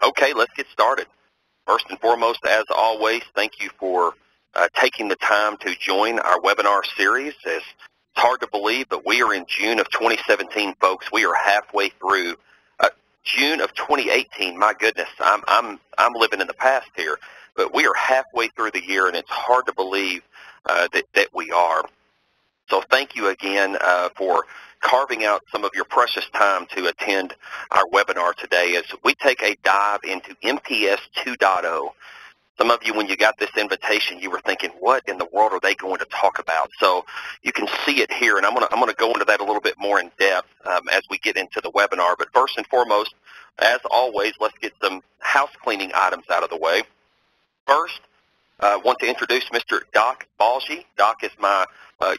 Okay, let's get started. First and foremost, as always, thank you for taking the time to join our webinar series. It's hard to believe, but we are in June of 2017, folks. We are halfway through June of 2018. My goodness, I'm living in the past here, but we are halfway through the year, and it's hard to believe that we are. So thank you again for carving out some of your precious time to attend our webinar today as we take a dive into MPS 2.0. Some of you, when you got this invitation, you were thinking, what in the world are they going to talk about? So you can see it here, and I'm going to go into that a little bit more in depth as we get into the webinar. But first and foremost, as always, let's get some house cleaning items out of the way. First, I want to introduce Mr. Doc Balgi. Doc is my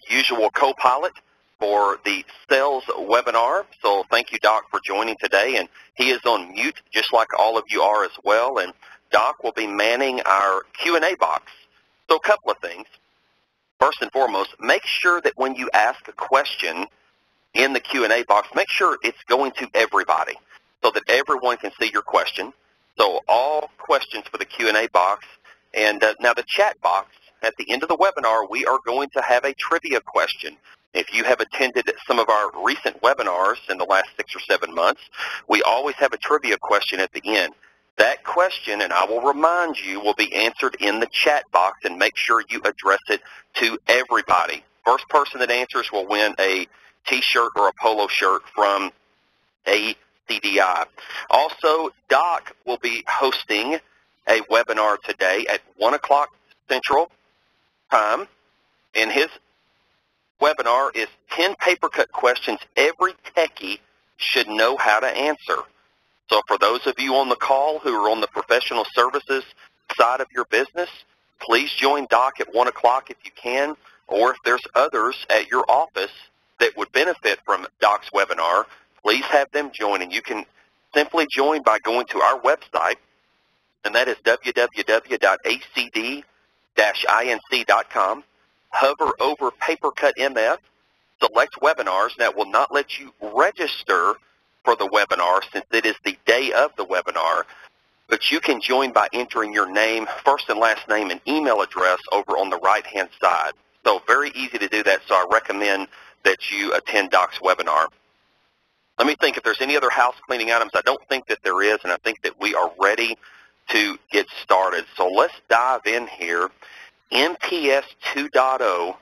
usual co-pilot for the sales webinar. So thank you, Doc, for joining today. And he is on mute, just like all of you are as well. And Doc will be manning our Q&A box. So a couple of things. First and foremost, make sure that when you ask a question in the Q&A box, make sure it's going to everybody so that everyone can see your question. So all questions for the Q&A box. And now the chat box, at the end of the webinar, we are going to have a trivia question. If you have attended some of our recent webinars in the last 6 or 7 months, we always have a trivia question at the end. That question, and I will remind you, will be answered in the chat box, and make sure you address it to everybody. First person that answers will win a T-shirt or a polo shirt from ACDI. Also, Doc will be hosting a webinar today at 1 o'clock Central Time, and his webinar is 10 paper cut questions every techie should know how to answer. So for those of you on the call who are on the professional services side of your business, please join Doc at 1 o'clock if you can, or if there's others at your office that would benefit from Doc's webinar, please have them join. And you can simply join by going to our website, and that is www.acd-inc.com. Hover over PaperCut MF, select webinars, and that will not let you register for the webinar since it is the day of the webinar, but you can join by entering your name, first and last name, and email address over on the right-hand side. So very easy to do that, so I recommend that you attend Doc's webinar. Let me think if there's any other house cleaning items. I don't think that there is, and I think that we are ready to get started. So let's dive in here. MPS 2.0,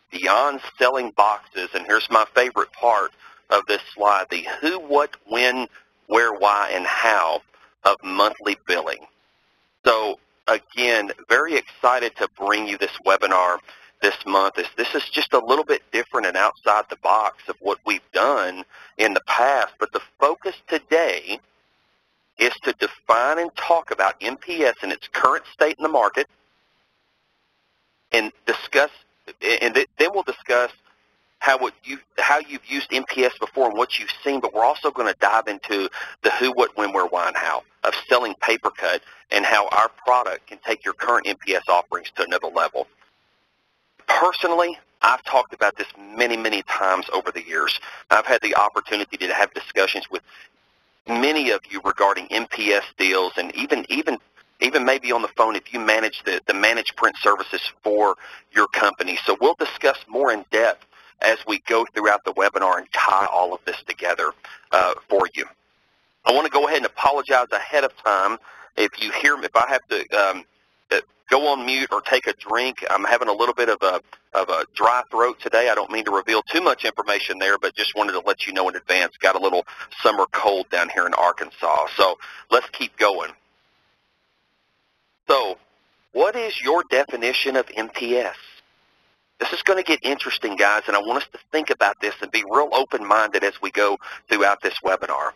beyond selling boxes, and here's my favorite part of this slide, the who, what, when, where, why, and how of monthly billing. So again, very excited to bring you this webinar this month. This is just a little bit different and outside the box of what we've done in the past, but the focus today is to define and talk about MPS in its current state in the market, and discuss, and then we'll discuss how you've used MPS before and what you've seen, but we're also going to dive into the who, what, when, where, why, and how of selling paper cut and how our product can take your current MPS offerings to another level. Personally, I've talked about this many, many times over the years. I've had the opportunity to have discussions with many of you regarding MPS deals, and even maybe on the phone if you manage the managed print services for your company. So we'll discuss more in depth as we go throughout the webinar and tie all of this together for you. I want to go ahead and apologize ahead of time if I have to go on mute or take a drink. I'm having a little bit of a dry throat today. I don't mean to reveal too much information there, but just wanted to let you know in advance. Got a little summer cold down here in Arkansas. So let's keep going. So what is your definition of MPS? This is going to get interesting, guys, and I want us to think about this and be real open-minded as we go throughout this webinar.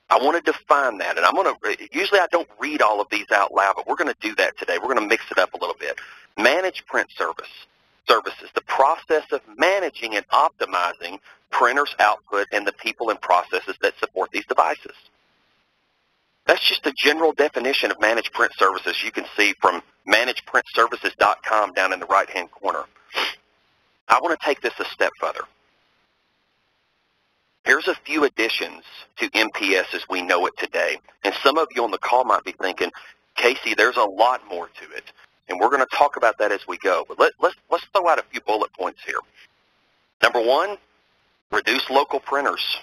I want to define that, and usually I don't read all of these out loud, but we're going to do that today. We're going to mix it up a little bit. Managed print services, the process of managing and optimizing printers' output and the people and processes that support these devices. That's just a general definition of managed print services you can see from managedprintservices.com down in the right-hand corner. I want to take this a step further. Here's a few additions to MPS as we know it today. And some of you on the call might be thinking, Casey, there's a lot more to it. And we're going to talk about that as we go. But let's throw out a few bullet points here. Number one, reduce local printers.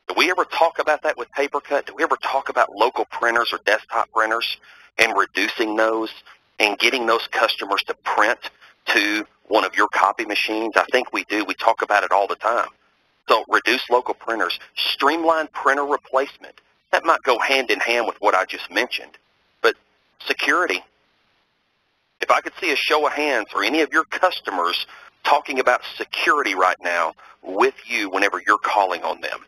Do we ever talk about that with PaperCut? Do we ever talk about local printers or desktop printers and reducing those and getting those customers to print to one of your copy machines? I think we do. We talk about it all the time. So reduce local printers. Streamline printer replacement. That might go hand in hand with what I just mentioned. But security. If I could see a show of hands or any of your customers talking about security right now with you whenever you're calling on them,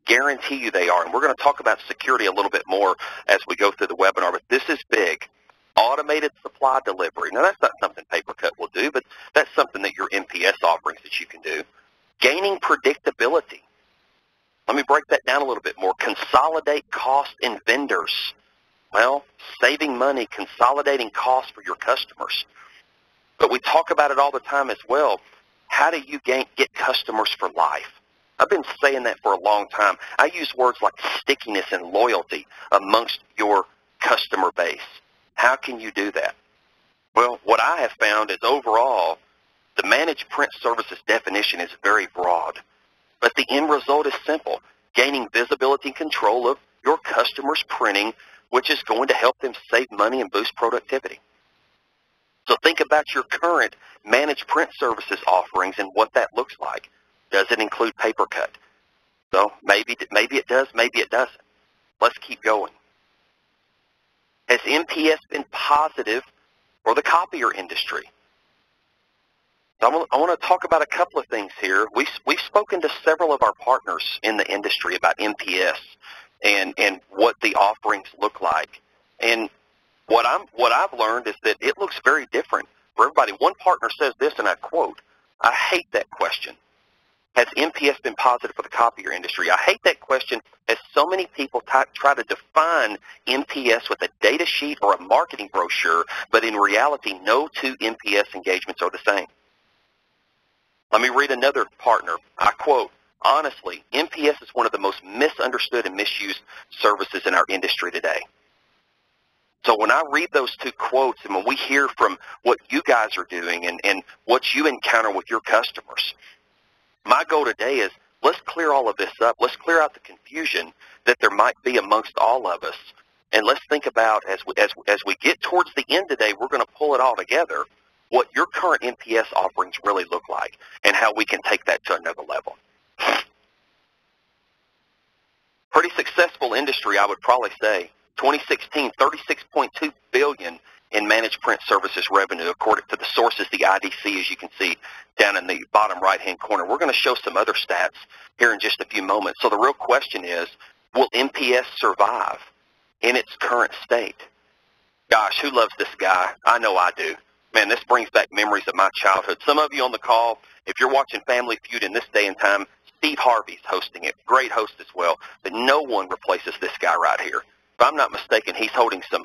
guarantee you they are. And we're going to talk about security a little bit more as we go through the webinar, but this is big. Automated supply delivery. Now, that's not something PaperCut will do, but that's something that your MPS offerings that you can do. Gaining predictability. Let me break that down a little bit more. Consolidate cost in vendors. Well, saving money, consolidating costs for your customers. But we talk about it all the time as well. How do you get customers for life? I've been saying that for a long time. I use words like stickiness and loyalty amongst your customer base. How can you do that? Well, what I have found is overall, the managed print services definition is very broad. But the end result is simple, gaining visibility and control of your customers' printing, which is going to help them save money and boost productivity. So think about your current managed print services offerings and what that looks like. Does it include PaperCut? So maybe it does, maybe it doesn't. Let's keep going. Has MPS been positive for the copier industry? So I want to talk about a couple of things here. We've spoken to several of our partners in the industry about MPS and what the offerings look like. And what I've learned is that it looks very different for everybody. One partner says this, and I quote, "I hate that question. Has MPS been positive for the copier industry?" I hate that question as so many people try to define MPS with a data sheet or a marketing brochure, but in reality, no two MPS engagements are the same. Let me read another partner. I quote, "Honestly, MPS is one of the most misunderstood and misused services in our industry today." So when I read those two quotes and when we hear from what you guys are doing and what you encounter with your customers, my goal today is let's clear all of this up. Let's clear out the confusion that there might be amongst all of us. And let's think about as we get towards the end today, we're going to pull it all together, what your current MPS offerings really look like and how we can take that to another level. Pretty successful industry, I would probably say. 2016, $36.2 billion in managed print services revenue, according to the sources, the IDC, as you can see down in the bottom right-hand corner. We're going to show some other stats here in just a few moments. So the real question is, will MPS survive in its current state? Gosh, who loves this guy? I know I do. Man, this brings back memories of my childhood. Some of you on the call, if you're watching Family Feud in this day and time, Steve Harvey's hosting it. Great host as well. But no one replaces this guy right here. If I'm not mistaken, he's holding some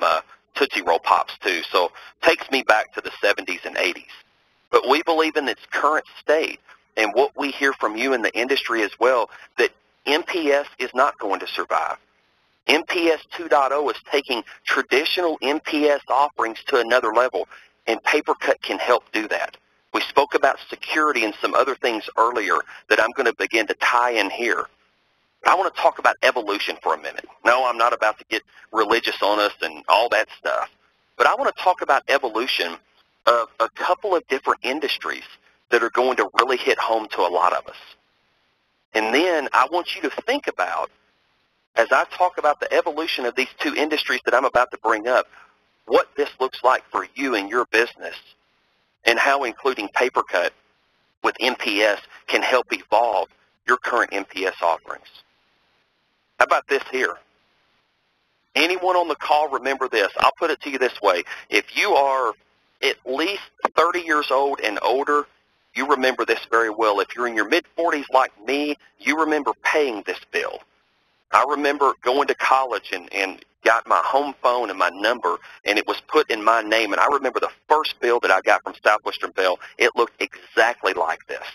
Tootsie Roll Pops too. So takes me back to the 70s and 80s. But we believe in its current state and what we hear from you in the industry as well, that MPS is not going to survive. MPS 2.0 is taking traditional MPS offerings to another level, and PaperCut can help do that. We spoke about security and some other things earlier that I'm going to begin to tie in here. I want to talk about evolution for a minute. No, I'm not about to get religious on us and all that stuff. But I want to talk about evolution of a couple of different industries that are going to really hit home to a lot of us. And then I want you to think about, as I talk about the evolution of these two industries that I'm about to bring up, what this looks like for you and your business and how including PaperCut with MPS can help evolve your current MPS offerings. How about this here? Anyone on the call remember this? I'll put it to you this way. If you are at least 30 years old and older, you remember this very well. If you're in your mid-40s like me, you remember paying this bill. I remember going to college and got my home phone and my number, and it was put in my name. And I remember the first bill that I got from Southwestern Bell, it looked exactly like this.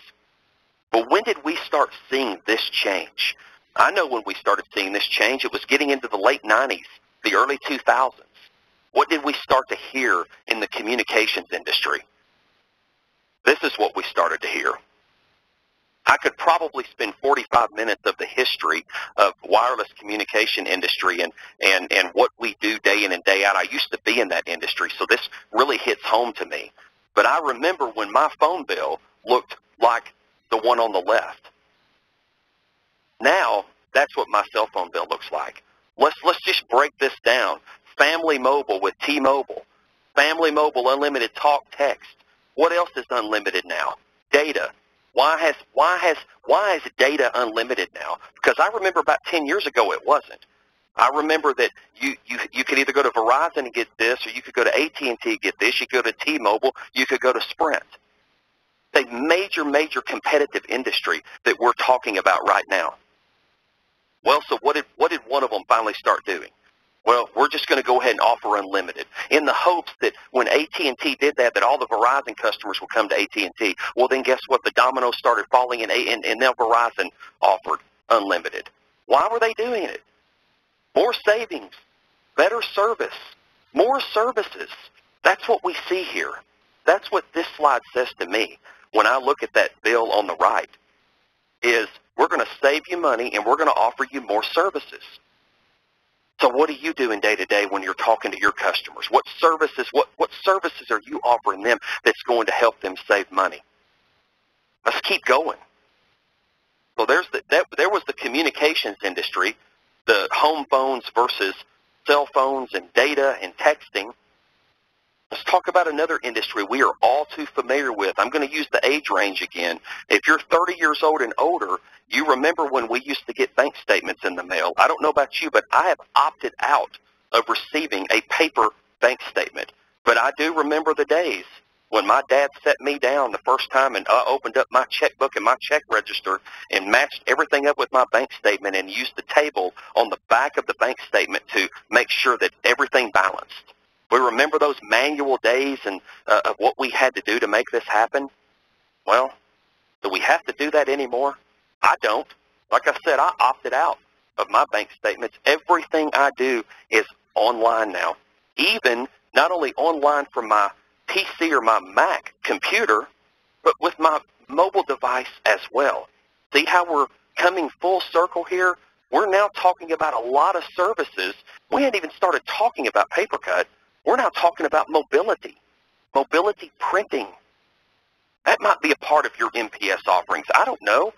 But when did we start seeing this change? I know when we started seeing this change, it was getting into the late 90s, the early 2000s. What did we start to hear in the communications industry? This is what we started to hear. I could probably spend 45 minutes of the history of wireless communication industry and what we do day in and day out. I used to be in that industry, so this really hits home to me. But I remember when my phone bill looked like the one on the left. Now, that's what my cell phone bill looks like. Let's just break this down. Family Mobile with T-Mobile. Family Mobile unlimited talk text. What else is unlimited now? Data. Why is data unlimited now? Because I remember about 10 years ago it wasn't. I remember that you could either go to Verizon and get this, or you could go to AT&T and get this. You could go to T-Mobile. You could go to Sprint. It's a major competitive industry that we're talking about right now. Well, so what did one of them finally start doing? Well, we're just going to go ahead and offer unlimited in the hopes that when AT&T did that all the Verizon customers would come to AT&T. Well, then guess what? The dominoes started falling, and now Verizon offered unlimited. Why were they doing it? More savings, better service, more services. That's what we see here. That's what this slide says to me when I look at that bill on the right, is we're going to save you money and we're going to offer you more services. So what are you doing day to day when you're talking to your customers? What services are you offering them that's going to help them save money? Let's keep going. So there was the communications industry, the home phones versus cell phones and data and texting. Let's talk about another industry we are all too familiar with. I'm going to use the age range again. If you're 30 years old and older, you remember when we used to get bank statements in the mail. I don't know about you, but I have opted out of receiving a paper bank statement. But I do remember the days when my dad set me down the first time and opened up my checkbook and my check register and matched everything up with my bank statement and used the table on the back of the bank statement to make sure that everything balanced. We remember those manual days and of what we had to do to make this happen. Well, do we have to do that anymore? I don't. Like I said, I opted out of my bank statements. Everything I do is online now. Even not only online from my PC or my Mac computer, but with my mobile device as well. See how we're coming full circle here? We're now talking about a lot of services. We hadn't even started talking about paper cut. We're now talking about mobility printing. That might be a part of your MPS offerings. I don't know.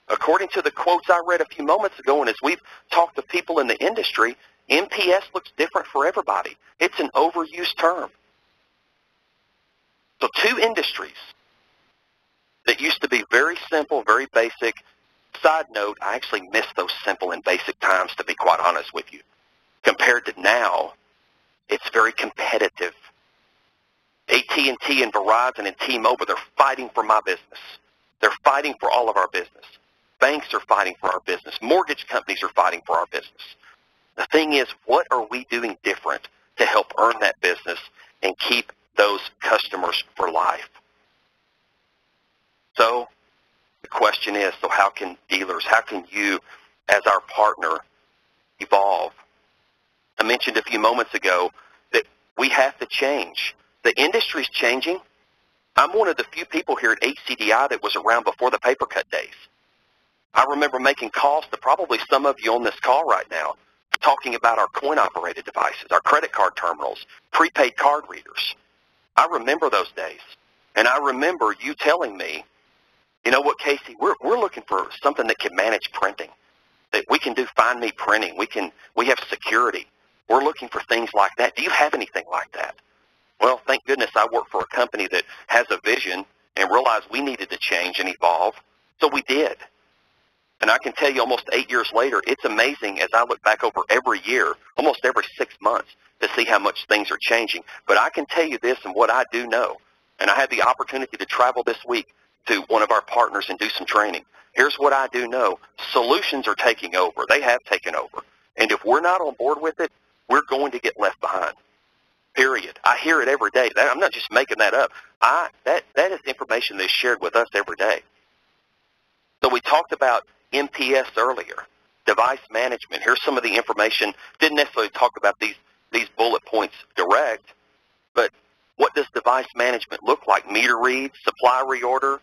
According to the quotes I read a few moments ago, and as we've talked to people in the industry, MPS looks different for everybody. It's an overused term. So two industries that used to be very simple, very basic. Side note, I actually miss those simple and basic times, to be quite honest with you. Compared to now, it's very competitive. AT&T and Verizon and T-Mobile, they're fighting for my business. They're fighting for all of our business. Banks are fighting for our business. Mortgage companies are fighting for our business. The thing is, what are we doing different to help earn that business and keep those customers for life? So the question is, so how can dealers, how can you as our partner evolve? I mentioned a few moments ago that we have to change. The industry's changing. I'm one of the few people here at ACDI that was around before the paper cut days. I remember making calls to probably some of you on this call right now, talking about our coin-operated devices, our credit card terminals, prepaid card readers. I remember those days. And I remember you telling me, you know what, Casey, we're looking for something that can manage printing, that we can do find me printing. We have security. We're looking for things like that. Do you have anything like that? Well, thank goodness I work for a company that has a vision and realized we needed to change and evolve. So we did. And I can tell you almost 8 years later, it's amazing as I look back over every year, almost every 6 months, to see how much things are changing. But I can tell you this and what I do know, and I had the opportunity to travel this week to one of our partners and do some training. Here's what I do know. Solutions are taking over. They have taken over. And if we're not on board with it, we're going to get left behind. Period. I hear it every day. I'm not just making that up. That is information that's shared with us every day. So we talked about MPS earlier, device management. Here's some of the information. Didn't necessarily talk about these bullet points direct, but what does device management look like? Meter reads, supply reorder,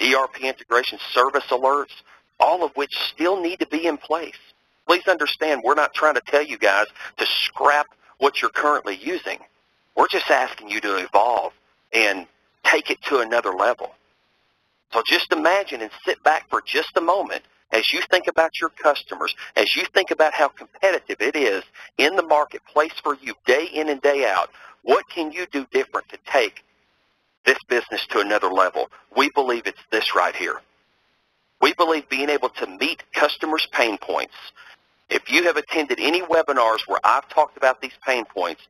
ERP integration, service alerts, all of which still need to be in place. Please understand, we're not trying to tell you guys to scrap what you're currently using. We're just asking you to evolve and take it to another level. So just imagine and sit back for just a moment as you think about your customers, as you think about how competitive it is in the marketplace for you day in and day out. What can you do different to take this business to another level? We believe it's this right here. We believe being able to meet customers' pain points. If you have attended any webinars where I've talked about these pain points,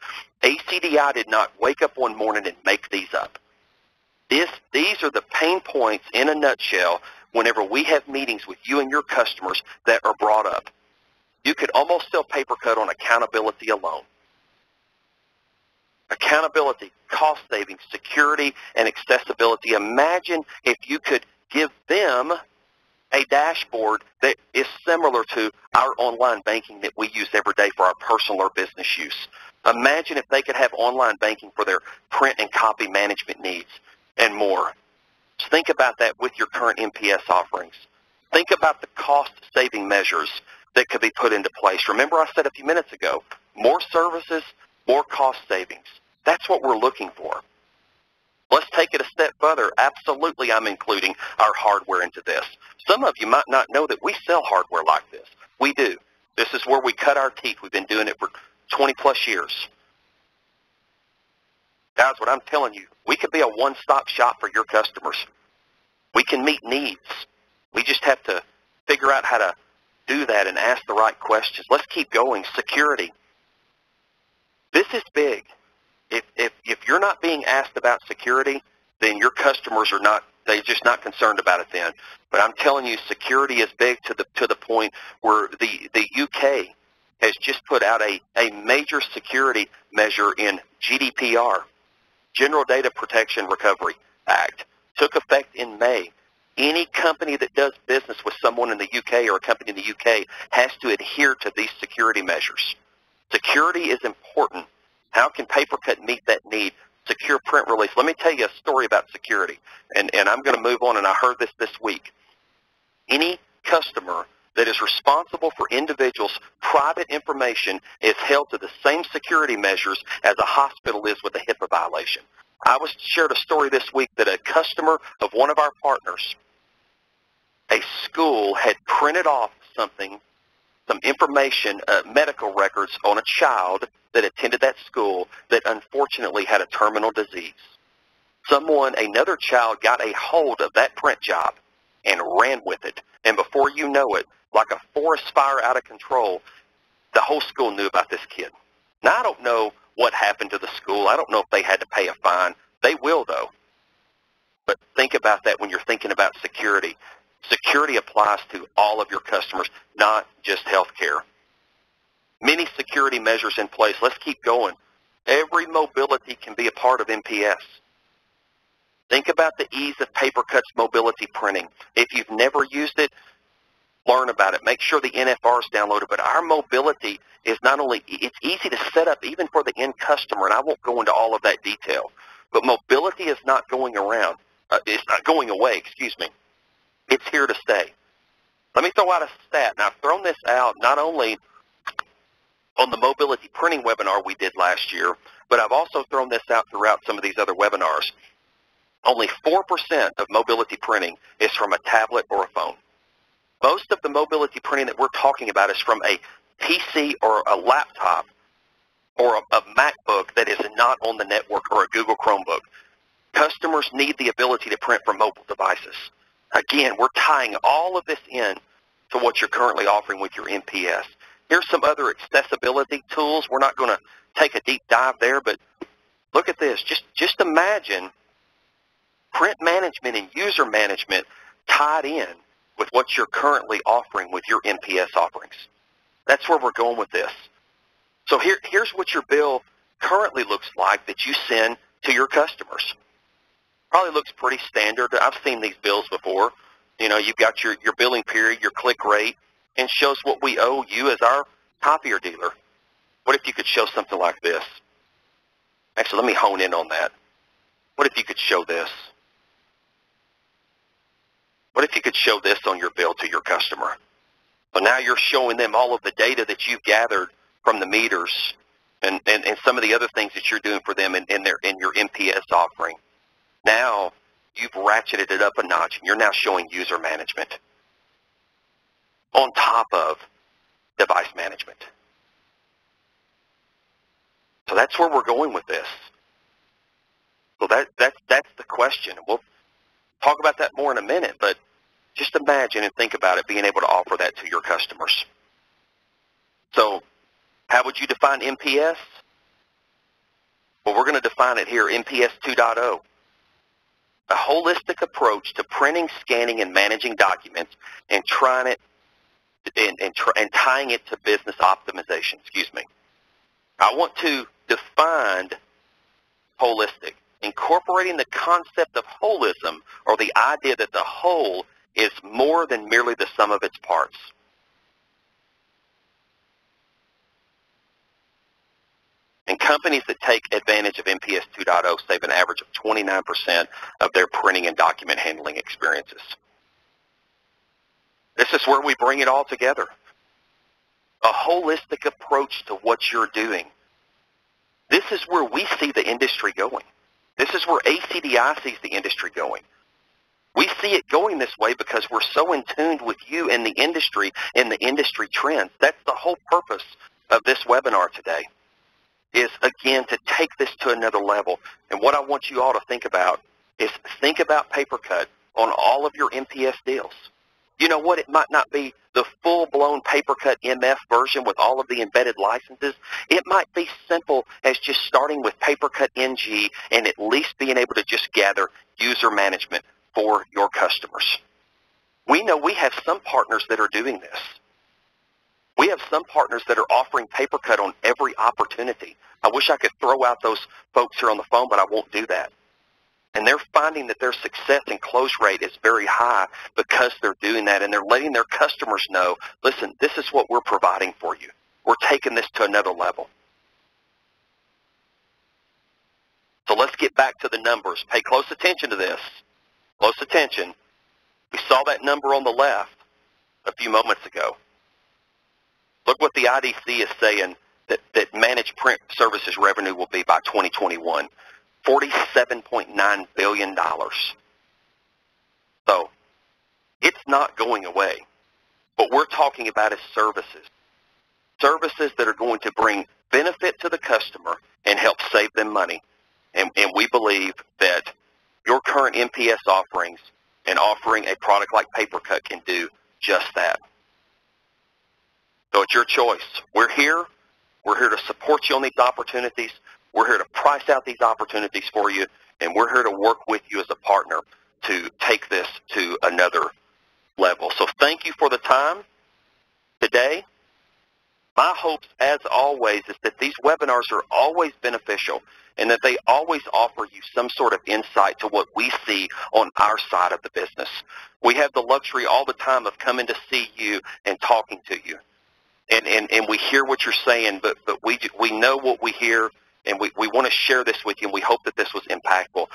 ACDI did not wake up one morning and make these up. These are the pain points in a nutshell whenever we have meetings with you and your customers that are brought up. You could almost sell pay-per-cut on accountability alone. Accountability, cost savings, security, and accessibility. Imagine if you could give them a dashboard that is similar to our online banking that we use every day for our personal or business use. Imagine if they could have online banking for their print and copy management needs and more. Just think about that with your current MPS offerings. Think about the cost-saving measures that could be put into place. Remember I said a few minutes ago, more services, more cost savings. That's what we're looking for. Let's take it a step further. Absolutely, I'm including our hardware into this. Some of you might not know that we sell hardware like this. We do. This is where we cut our teeth. We've been doing it for 20-plus years. Guys, what I'm telling you, we could be a one-stop shop for your customers. We can meet needs. We just have to figure out how to do that and ask the right questions. Let's keep going. Security. This is big. If you're not being asked about security, then your customers are not, they're just not concerned about it then. But I'm telling you, security is big to the point where the UK has just put out a major security measure in GDPR, General Data Protection Recovery Act. Took effect in May. Any company that does business with someone in the UK or a company in the UK has to adhere to these security measures. Security is important. How can pay-per-cut meet that need? Secure print release. Let me tell you a story about security, and I'm going to move on, and I heard this week. Any customer that is responsible for individuals' private information is held to the same security measures as a hospital is with a HIPAA violation. I shared a story this week that a customer of one of our partners, a school, had printed off some information, medical records on a child that attended that school that unfortunately had a terminal disease. Another child got a hold of that print job and ran with it. And before you know it, like a forest fire out of control, the whole school knew about this kid. Now, I don't know what happened to the school. I don't know if they had to pay a fine. They will, though. But think about that when you're thinking about security. Security applies to all of your customers, not just healthcare. Many security measures in place. Let's keep going. Every mobility can be a part of MPS. Think about the ease of pay-per-cut's mobility printing. If you've never used it, learn about it. Make sure the NFR is downloaded. But our mobility is not only, it's easy to set up even for the end customer, and I won't go into all of that detail. But mobility is not going around. It's not going away, excuse me. It's here to stay. Let me throw out a stat. Now, I've thrown this out not only on the mobility printing webinar we did last year, but I've also thrown this out throughout some of these other webinars. Only 4% of mobility printing is from a tablet or a phone. Most of the mobility printing that we're talking about is from a PC or a laptop or a MacBook that is not on the network or a Google Chromebook. Customers need the ability to print from mobile devices. Again, we're tying all of this in to what you're currently offering with your MPS. Here's some other accessibility tools. We're not going to take a deep dive there, but look at this. Just imagine print management and user management tied in with what you're currently offering with your MPS offerings. That's where we're going with this. So here's what your bill currently looks like that you send to your customers. Probably looks pretty standard. I've seen these bills before. You've got your billing period, your click rate, and shows what we owe you as our copier dealer. What if you could show something like this? Actually, let me hone in on that. What if you could show this? What if you could show this on your bill to your customer? So now you're showing them all of the data that you've gathered from the meters and some of the other things that you're doing for them in your MPS offering. Now you've ratcheted it up a notch, and you're now showing user management on top of device management. So that's where we're going with this. So that's the question. We'll talk about that more in a minute, but just imagine and think about it, being able to offer that to your customers. So how would you define MPS? Well, we're going to define it here, MPS 2.0. A holistic approach to printing, scanning, and managing documents and trying it and tying it to business optimization. I want to define holistic, incorporating the concept of holism, or the idea that the whole is more than merely the sum of its parts. And companies that take advantage of MPS 2.0 save an average of 29% of their printing and document handling experiences. This is where we bring it all together. A holistic approach to what you're doing. This is where we see the industry going. This is where ACDI sees the industry going. We see it going this way because we're so in tune with you and the industry and the industry trends. That's the whole purpose of this webinar today, is, again, to take this to another level. And what I want you all to think about is think about pay-per-cut on all of your MPS deals. You know what? It might not be the full-blown pay-per-cut MF version with all of the embedded licenses. It might be simple as just starting with pay-per-cut NG and at least being able to just gather user management for your customers. We know we have some partners that are doing this. We have some partners that are offering pay-per-cut on every opportunity. I wish I could throw out those folks here on the phone, but I won't do that. And they're finding that their success and close rate is very high because they're doing that, and they're letting their customers know, listen, this is what we're providing for you. We're taking this to another level. So let's get back to the numbers. Pay close attention to this. Close attention. We saw that number on the left a few moments ago. Look what the IDC is saying that managed print services revenue will be by 2021. $47.9 billion. So it's not going away. What we're talking about is services. Services that are going to bring benefit to the customer and help save them money. And we believe that your current MPS offerings and offering a product like pay-per-cut can do just that. So it's your choice. We're here. We're here to support you on these opportunities. We're here to price out these opportunities for you, and we're here to work with you as a partner to take this to another level. So thank you for the time today. My hopes, as always, is that these webinars are always beneficial and that they always offer you some sort of insight to what we see on our side of the business. We have the luxury all the time of coming to see you and talking to you. And we hear what you're saying, but we know what we hear, and we want to share this with you, and we hope that this was impactful.